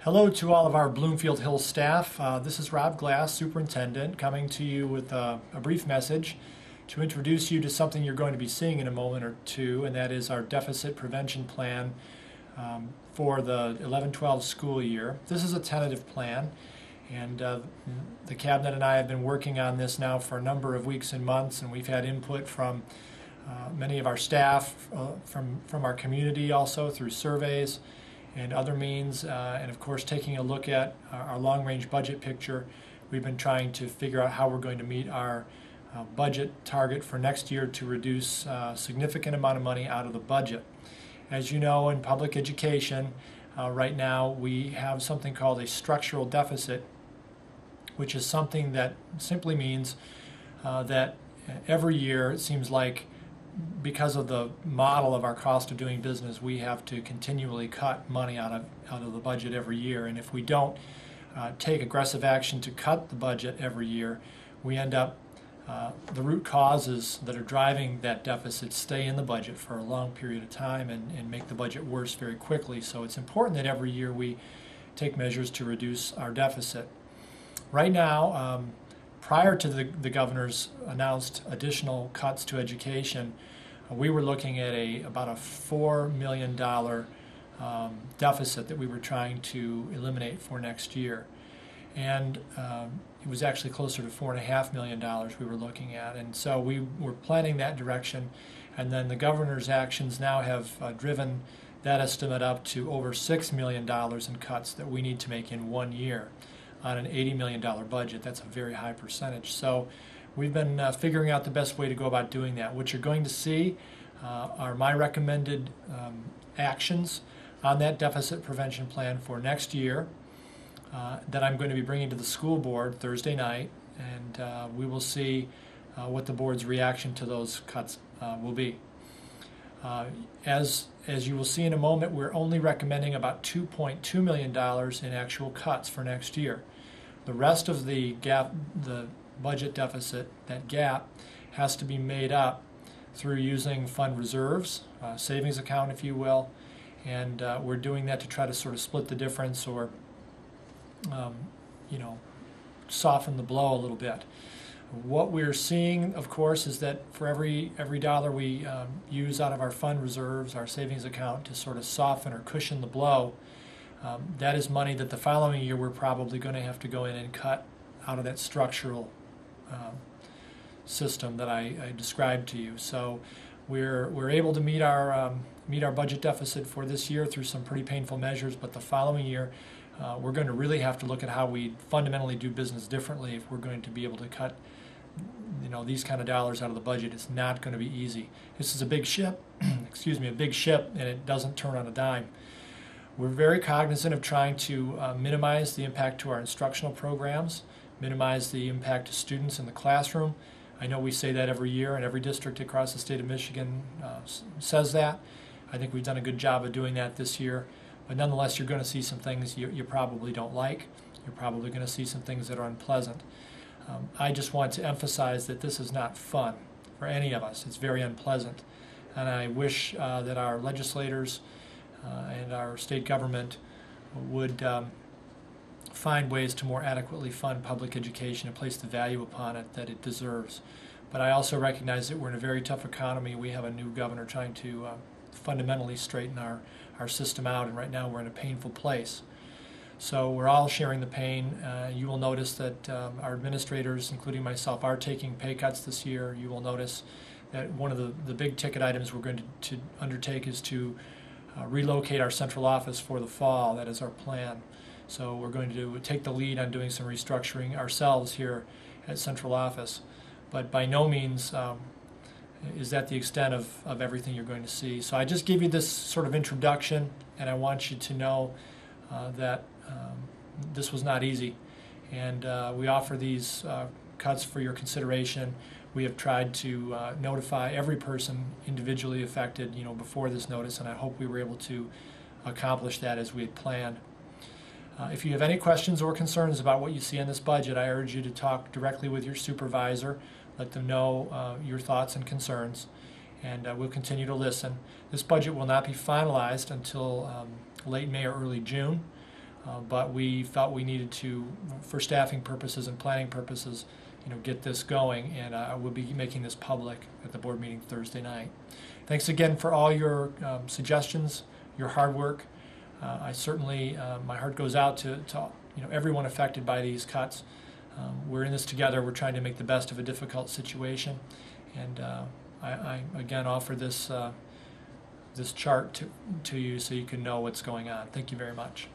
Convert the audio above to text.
Hello to all of our Bloomfield Hills staff. This is Rob Glass, Superintendent, coming to you with a brief message to introduce you to something you're going to be seeing in a moment or two, and that is our deficit prevention plan for the 11-12 school year. This is a tentative plan, and the Cabinet and I have been working on this now for a number of weeks and months, and we've had input from many of our staff, from our community also through surveys and other means, and of course taking a look at our long-range budget picture. We've been trying to figure out how we're going to meet our budget target for next year to reduce a significant amount of money out of the budget. As you know, in public education, right now we have something called a structural deficit, which is something that simply means that every year it seems like, because of the model of our cost of doing business, we have to continually cut money out of the budget every year. And if we don't take aggressive action to cut the budget every year, we end up, the root causes that are driving that deficit stay in the budget for a long period of time and make the budget worse very quickly. So it's important that every year we take measures to reduce our deficit. Right now, prior to the governor's announced additional cuts to education, we were looking at about a $4 million deficit that we were trying to eliminate for next year. And it was actually closer to $4.5 million we were looking at. And so we were planning that direction. And then the governor's actions now have driven that estimate up to over $6 million in cuts that we need to make in 1 year on an $80 million budget. That's a very high percentage. So we've been figuring out the best way to go about doing that. What you're going to see are my recommended actions on that deficit prevention plan for next year that I'm going to be bringing to the school board Thursday night, and we will see what the board's reaction to those cuts will be. As you will see in a moment, we're only recommending about $2.2 million in actual cuts for next year. The rest of the gap, the budget deficit, that gap, has to be made up through using fund reserves, savings account if you will, and we're doing that to try to sort of split the difference or soften the blow a little bit. What we're seeing, of course, is that for every dollar we use out of our fund reserves, our savings account, to sort of soften or cushion the blow, that is money that the following year we're probably going to have to go in and cut out of that structural system that I described to you. So we're able to meet our budget deficit for this year through some pretty painful measures, but the following year we're going to really have to look at how we fundamentally do business differently if we're going to be able to cut these kind of dollars out of the budget. It's not going to be easy. This is a big ship, excuse me, a big ship, and it doesn't turn on a dime. We're very cognizant of trying to minimize the impact to our instructional programs, minimize the impact to students in the classroom. I know we say that every year, and every district across the state of Michigan says that. I think we've done a good job of doing that this year. But nonetheless, you're going to see some things you probably don't like. You're probably going to see some things that are unpleasant. I just want to emphasize that this is not fun for any of us. It's very unpleasant. And I wish that our legislators and our state government would find ways to more adequately fund public education and place the value upon it that it deserves. But I also recognize that we're in a very tough economy. We have a new governor trying to fundamentally straighten our system out, and right now we're in a painful place. So we're all sharing the pain. You will notice that our administrators, including myself, are taking pay cuts this year. You will notice that one of the big ticket items we're going to undertake is to relocate our central office for the fall. That is our plan. So we're going to take the lead on doing some restructuring ourselves here at central office. But by no means is that the extent of everything you're going to see. So I just gave you this sort of introduction, and I want you to know that this was not easy. And we offer these cuts for your consideration. We have tried to notify every person individually affected, before this notice, and I hope we were able to accomplish that as we had planned. If you have any questions or concerns about what you see in this budget, I urge you to talk directly with your supervisor. Let them know your thoughts and concerns, and we'll continue to listen. This budget will not be finalized until late May or early June. but we felt we needed to, for staffing purposes and planning purposes, get this going, and we'll be making this public at the board meeting Thursday night. Thanks again for all your suggestions, your hard work. I certainly, my heart goes out to everyone affected by these cuts. We're in this together. We're trying to make the best of a difficult situation, and I again offer this this chart to you so you can know what's going on. Thank you very much.